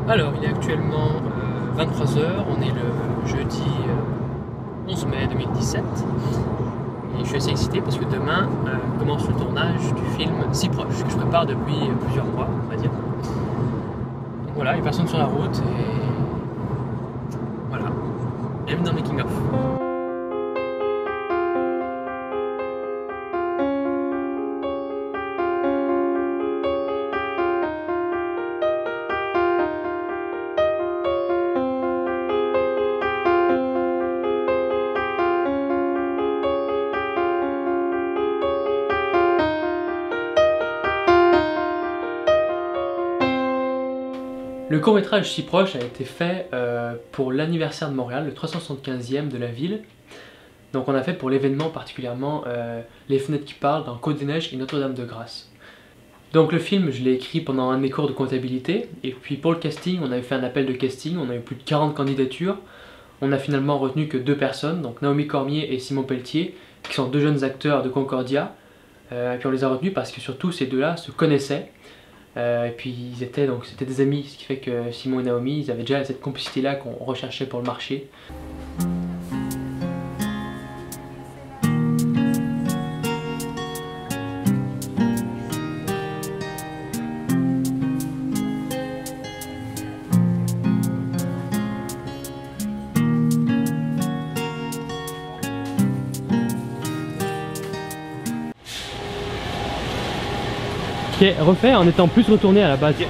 Alors, il est actuellement 23 h, on est le jeudi 11 mai 2017 et je suis assez excité parce que demain commence le tournage du film Si Proche que je prépare depuis plusieurs mois, on va dire. Donc voilà, les personnes sur la route et voilà, bienvenue dans le Making of. Le court-métrage Si Proche a été fait pour l'anniversaire de Montréal, le 375e de la ville. Donc on a fait pour l'événement particulièrement Les Fenêtres qui parlent dans Côte-des-Neiges et Notre-Dame-de-Grâce. Donc le film, je l'ai écrit pendant un de mes cours de comptabilité. Et puis pour le casting, on avait fait un appel de casting, on a eu plus de 40 candidatures. On a finalement retenu que 2 personnes, donc Naomi Cormier et Simon Pelletier, qui sont 2 jeunes acteurs de Concordia. Et puis on les a retenus parce que surtout ces deux-là se connaissaient. Et puis c'était des amis, ce qui fait que Simon et Naomi, ils avaient déjà cette complicité-là qu'on recherchait pour le marché. Ok, refait en étant plus retourné à la base. Okay.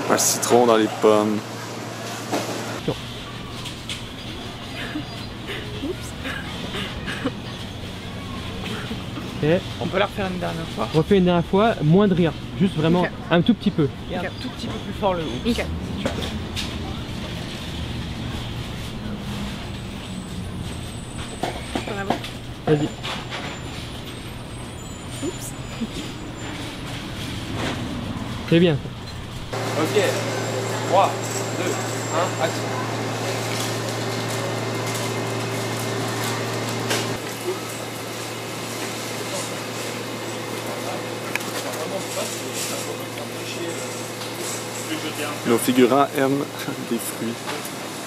Un citron dans les pommes. Okay. On peut la refaire une dernière fois. Refais une dernière fois, moins de rire, juste vraiment okay. Un tout petit peu. Et un tout petit peu plus fort le oups. Okay. Bravo. Vas-y. Oups. C'est bien. Ok. 3, 2, 1, action. Nos figurants aiment les fruits.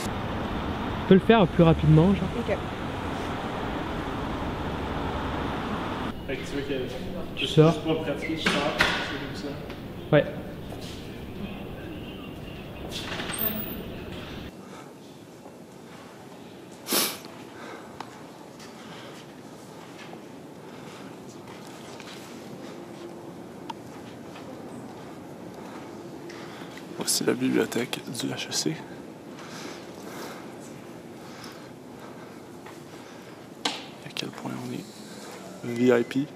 Tu peux le faire plus rapidement, genre. Ok. Tu sors. Ouais. Voici la bibliothèque du HEC. À quel point on est VIP.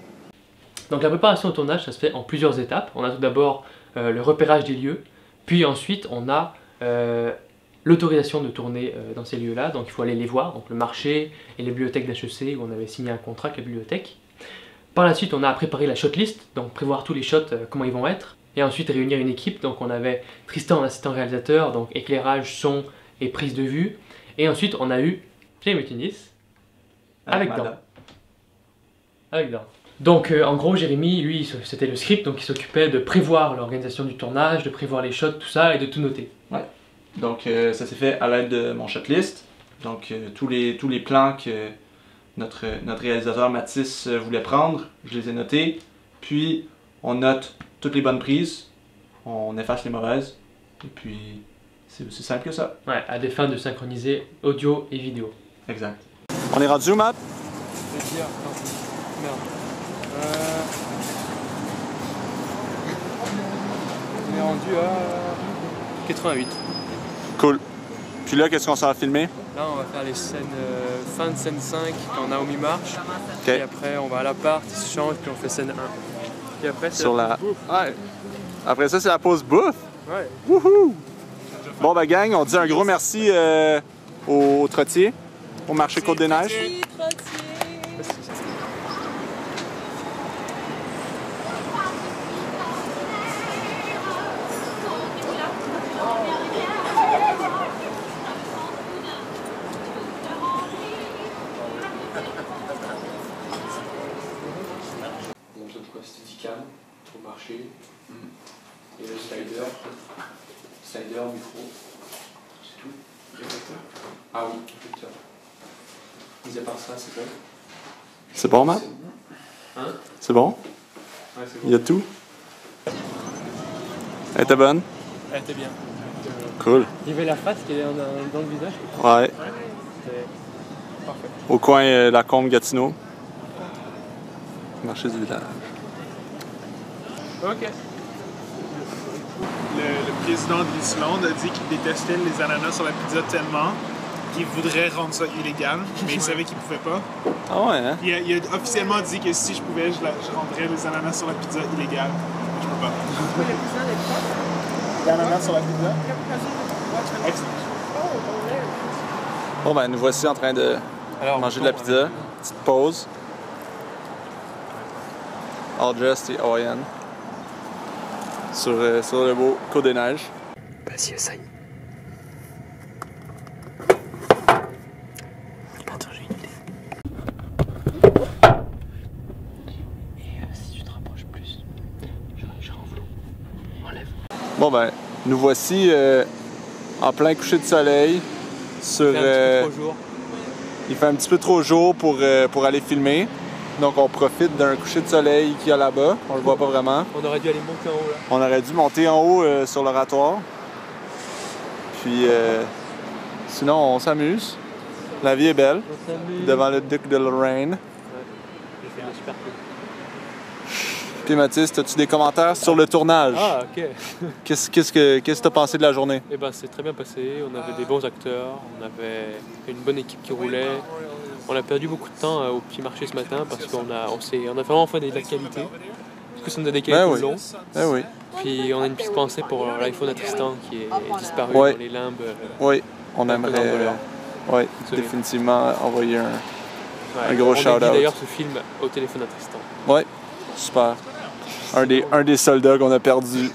Donc la préparation au tournage, ça se fait en plusieurs étapes. On a tout d'abord le repérage des lieux, puis ensuite on a l'autorisation de tourner dans ces lieux-là, donc il faut aller les voir, donc le marché et les bibliothèques d'HEC où on avait signé un contrat avec la bibliothèque. Par la suite, on a préparé la shotlist, donc prévoir tous les shots, comment ils vont être. Et ensuite réunir une équipe, donc on avait Tristan en assistant réalisateur, donc éclairage, son et prise de vue. Et ensuite on a eu Jamie Tunis avec Dan. Avec Dan. Donc en gros Jérémy, lui c'était le script, donc il s'occupait de prévoir l'organisation du tournage, de prévoir les shots, tout ça, et de tout noter. Ouais. Donc ça s'est fait à l'aide de mon shotlist. Donc tous les plans que notre réalisateur Mathis voulait prendre, je les ai notés. Puis on note toutes les bonnes prises, on efface les mauvaises, et puis c'est aussi simple que ça. Ouais, à des fins de synchroniser audio et vidéo. Exact. On est rendu où, Matt? Merde. On est rendu à 88. Cool. Puis là, qu'est-ce qu'on s'en va filmer? Là, on va faire les scènes, fin de scène 5 quand Naomi marche. Ok. Et après, on va à l'appart, il se change, puis on fait scène 1. Puis après, c'est Sur la... Ouais. Après ça, c'est la pause bouffe. Ouais. Wouhou! Bon, ben, gang, on dit un gros merci aux trottiers, au marché Côte-des-Neiges. On a besoin de quoi? Steadicam pour marcher. Et le slider. Slider, micro. C'est tout. Réflecteur. Ah oui, réflecteur. Mis à part ça, c'est bon. C'est bon, Matt? Hein? C'est bon? Ouais, c'est Il bon. y a tout? Elle était bonne? Elle était bien. Cool. Il y avait la face qui est dans le visage. Ouais. C'était parfait. Au coin la Combe Gatineau. Marché du village. Ok. Le président de l'Islande a dit qu'il détestait les ananas sur la pizza tellement qu'il voudrait rendre ça illégal, mais il savait qu'il pouvait pas. Ah ouais, hein? Il a officiellement dit que si je pouvais, je rendrais les ananas sur la pizza illégale. Je peux pas. L'ananas sur la pizza? Bon, ben, nous voici en train de manger de la pizza. Petite pause. All dressed et Hawaiian. Sur le beau Côte-des-Neiges. Vas-y, essaye. Attends, j'ai une idée. Et si tu te rapproches plus, je renfloue. Enlève. Bon, ben, nous voici en plein coucher de soleil. Sur, Il fait un petit peu trop jour. il fait un petit peu trop jour pour aller filmer. Donc on profite d'un coucher de soleil qu'il y a là-bas. On le voit pas vraiment. On aurait dû aller monter en haut là. On aurait dû monter en haut sur l'oratoire. Puis sinon on s'amuse. La vie est belle. On s'amuse. Devant le duc de Lorraine. J'ai fait une super cool. Puis Mathis, as-tu des commentaires sur le tournage? Ah, ok. Qu'est-ce que t'as pensé de la journée? Eh ben, c'est très bien passé. On avait des bons acteurs, on avait une bonne équipe qui roulait. On a perdu beaucoup de temps au petit marché ce matin parce qu'on a vraiment fait de la qualité. Du coup, ça nous a décalé tout le long. Eh oui. Puis on a une petite pensée pour l'iPhone à Tristan qui est disparu Ouais. dans les limbes. Oui, on Un peu aimerait d'envoleur. ouais, Désolé. définitivement envoyer un Ouais, gros on shout-out. dédie d'ailleurs ce film au téléphone à Tristan. Ouais, super. Un des soldats qu'on a perdu.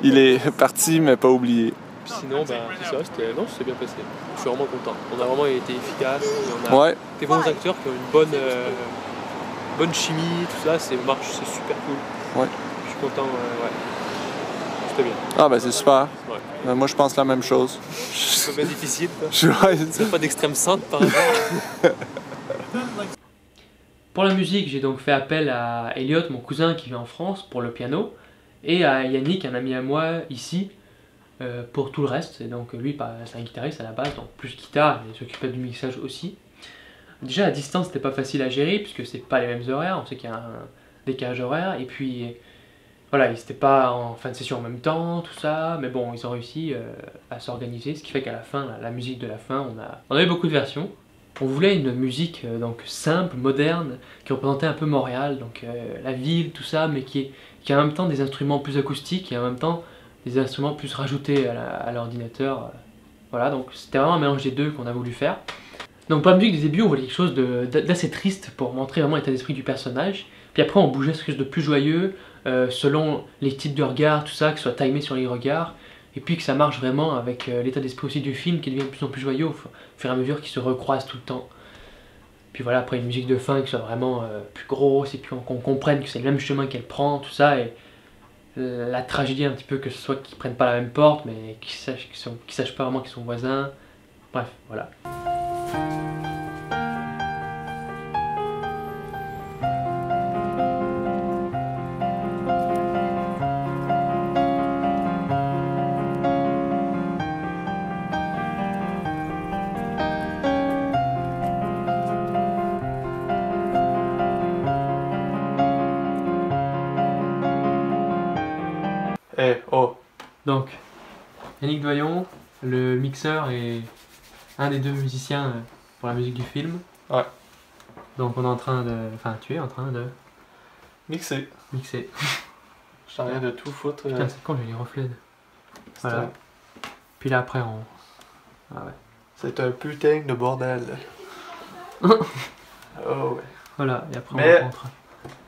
Il est parti, mais pas oublié. Puis sinon, ben, c'est ça, c'était bien passé. Je suis vraiment content. On a vraiment été efficace. On a Ouais, des bons acteurs qui ont une bonne chimie, tout ça, c'est super cool. Ouais. Je suis content, ouais. C'était bien. ah ben c'est super. Ouais. Moi je pense la même chose. C'est bien difficile, quoi. Ouais, C'est pas d'extrême centre par hasard. Pour la musique, j'ai donc fait appel à Elliot, mon cousin qui vit en France, pour le piano, et à Yannick, un ami à moi ici, pour tout le reste. Et donc lui, c'est un guitariste à la base, donc plus guitare, il s'occupait du mixage aussi. Déjà à distance, c'était pas facile à gérer, puisque c'est pas les mêmes horaires, on sait qu'il y a un décalage horaire, et puis voilà, ils n'étaient pas en fin de session en même temps, tout ça, mais bon, ils ont réussi à s'organiser, ce qui fait qu'à la fin, la musique de la fin, on avait beaucoup de versions. On voulait une musique donc simple, moderne, qui représentait un peu Montréal, donc la ville, tout ça, mais qui a en même temps des instruments plus acoustiques et en même temps des instruments plus rajoutés à l'ordinateur. Voilà, donc c'était vraiment un mélange des deux qu'on a voulu faire. Donc pour la musique des débuts, on voulait quelque chose d'assez triste pour montrer vraiment l'état d'esprit du personnage. Puis après on bougeait sur quelque chose de plus joyeux, selon les types de regards, tout ça, que ce soit timé sur les regards. Et puis que ça marche vraiment avec l'état d'esprit aussi du film qui devient de plus en plus joyeux au fur et à mesure qu'ils se recroisent tout le temps. Puis voilà, après une musique de fin qui soit vraiment plus grosse et puis qu'on comprenne que c'est le même chemin qu'elle prend, tout ça. Et la tragédie un petit peu que ce soit qu'ils prennent pas la même porte mais qu'ils sachent pas vraiment qu'ils sont voisins. Bref, voilà. Donc, Yannick Doyon, le mixeur et un des deux musiciens pour la musique du film. Ouais. Donc on est en train de... Enfin, tu es en train de Mixé. mixer. Je suis en train de tout foutre. Putain, c'est con, j'ai les reflets. Voilà. Puis là, après, on... Ah ouais. C'est un putain de bordel. Oh ouais. Voilà, et après Mais- on rentre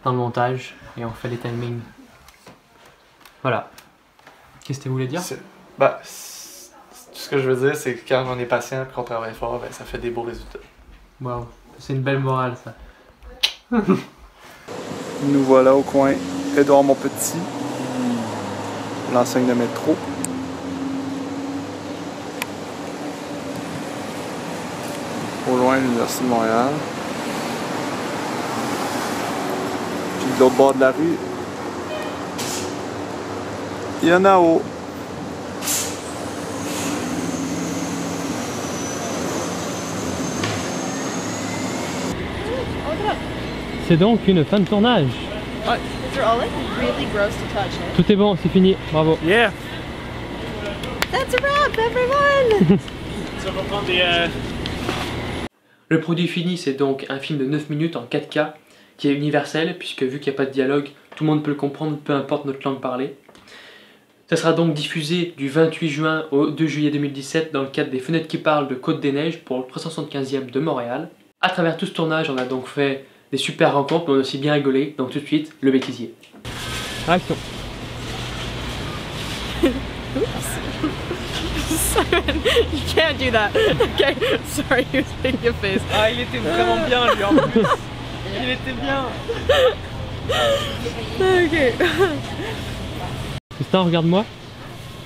dans le montage et on fait les timings. Voilà. Qu'est-ce que tu voulais dire? Bah, tout ce que je veux dire, c'est que quand on est patient et qu'on travaille fort, ben, ça fait des beaux résultats. Waouh, c'est une belle morale ça. Nous voilà au coin Édouard Montpetit, l'enseigne de métro. Au loin, l'Université de Montréal. Puis de l'autre bord de la rue, il y en a haut. C'est donc une fin de tournage. They're all like really gross to touch. Eh? Tout est bon, c'est fini, bravo. Yeah! That's a wrap, everyone! Ça va prendre des. Le produit fini, c'est donc un film de 9 minutes en 4K qui est universel, puisque vu qu'il n'y a pas de dialogue, tout le monde peut le comprendre, peu importe notre langue parlée. Ça sera donc diffusé du 28 juin au 2 juillet 2017 dans le cadre des Fenêtres qui parlent de Côte des Neiges pour le 375e de Montréal. À travers tout ce tournage, on a donc fait des super rencontres, mais on a aussi bien rigolé, donc tout de suite, le bêtisier. Action. Simon, you can't do that. Okay, sorry, he was making a face. Ah, il était vraiment bien lui en plus. Il était bien. Okay. Justin, regarde-moi.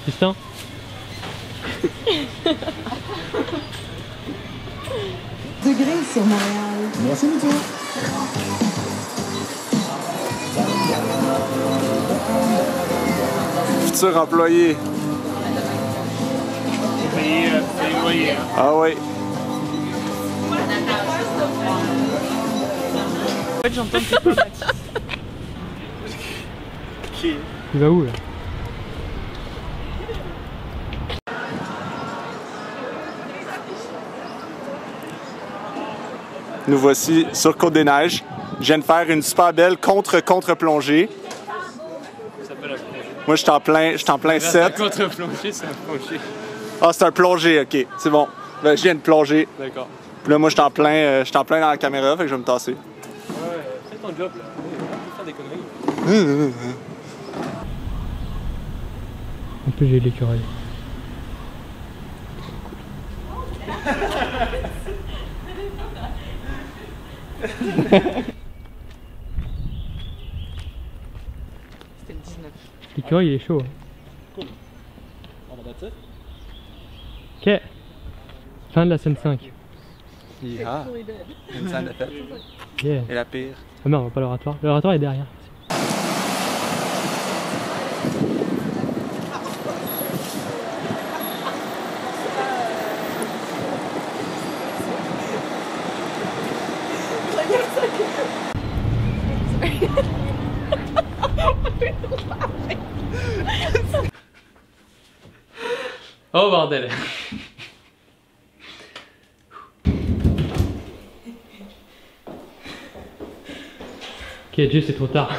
Justin. Degrés sur Montréal. Merci beaucoup. Futur employé. Payer le loyer. Hein. Ah oui. En fait, j'entends que c'est pas Mathis. Tu vas où là? Nous voici sur Côte-des-Neiges. Je viens de faire une super belle contre-plongée. Ça s'appelle un plongée. Moi, je suis en plein Un 7. contre-plongée, c'est un plongée. Ah, c'est un plongé, ok. C'est bon. Là, je viens de plonger. D'accord. Puis là, moi, je suis en plein dans la caméra, fait que je vais me tasser. Ouais, c'est ton job là. On peut faire des conneries. En plus, j'ai l'écureuil. C'était le 19. L'écureuil, il est chaud. On va battre Ok. Fin de la scène 5. Yeah. Une scène de fête. Yeah. Et la pire. Ah non, on va pas à l'oratoire. L'oratoire est derrière. Oh bordel. Ok, Dieu, c'est trop tard.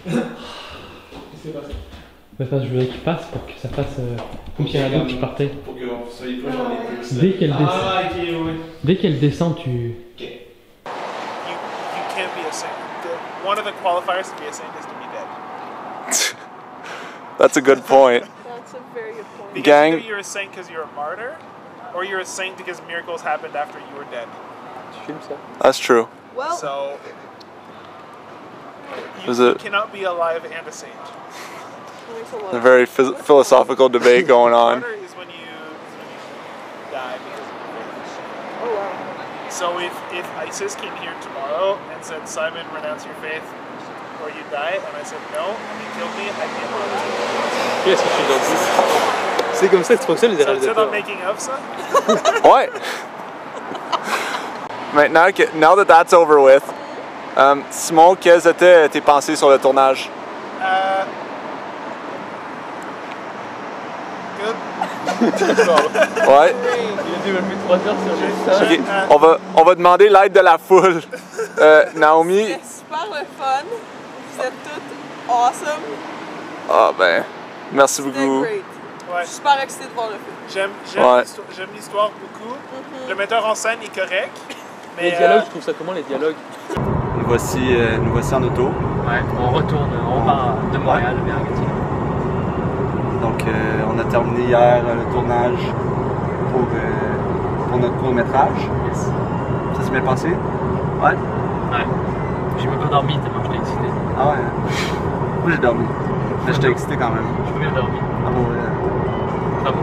Qu'est-ce qui s'est passé? Mais enfin, je voulais qu'il passe pour que ça fasse comme s'il y avait un autre qui partait. Pour que vous soyez pas genre des plus. Dès qu'elle descend, Ah, ok, oui. dès qu'elle descend, tu. You can't be a saint. One of the qualifiers to be a saint is to be dead. That's a good point. That's a very good point. Because Gang. either you're a saint because you're a martyr, or you're a saint because miracles happened after you were dead. Tu filmes ça? That's true. Well, So Is you it- cannot be alive and a saint. makes a lot A of very philosophical debate going on. Martyr is when you die because of your faith. Oh wow. So if ISIS came here tomorrow and said, Simon, renounce your faith or you die, and I said no, and he killed me, I'd be a martyr. Qu'est-ce que je suis gentil? C'est comme ça que ça fonctionne les So it's réalisateurs. about making of ça? Ouais. Maintenant que, now that that's over with, Simon, quelles étaient tes pensées sur le tournage? Good. Ouais. Il a développé 3 heures sur le Ok, on va demander l'aide de la foule. Naomi. C'était super le fun. Vous êtes toutes awesome. Ah ben, merci C'était beaucoup. great. Ouais. Je suis super excitée de voir le film. J'aime l'histoire beaucoup. Le metteur en scène est correct. Mais Les dialogues, je trouve ça comment les dialogues? Nous voici en auto. Ouais, on retourne, on part de Montréal vers Gatineau. Donc, on a terminé hier le tournage pour notre court-métrage. Yes. Ça s'est bien passé? Ouais? Ouais. J'ai même pas dormi tellement j'étais excité. Ah ouais? Moi j'ai dormi. Mais j'étais excité quand même. J'ai pas bien dormi. Ah bon, Bravo.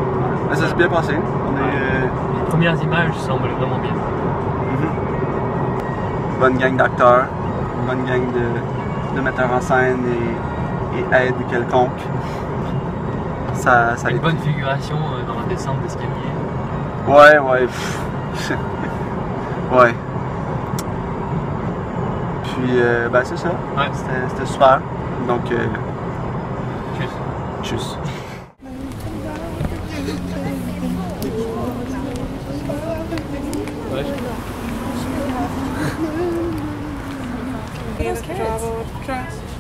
mais ça s'est bien passé. Les premières images semblent vraiment bien. Bonne gang d'acteurs, bonne gang de metteurs en scène et aide quelconque. Ça Une bonne figuration dans la descente d'escalier. Ouais. Ouais. Puis, ben c'est ça. Ouais. C'était super. Donc, Tchuss. Ouais, Trust.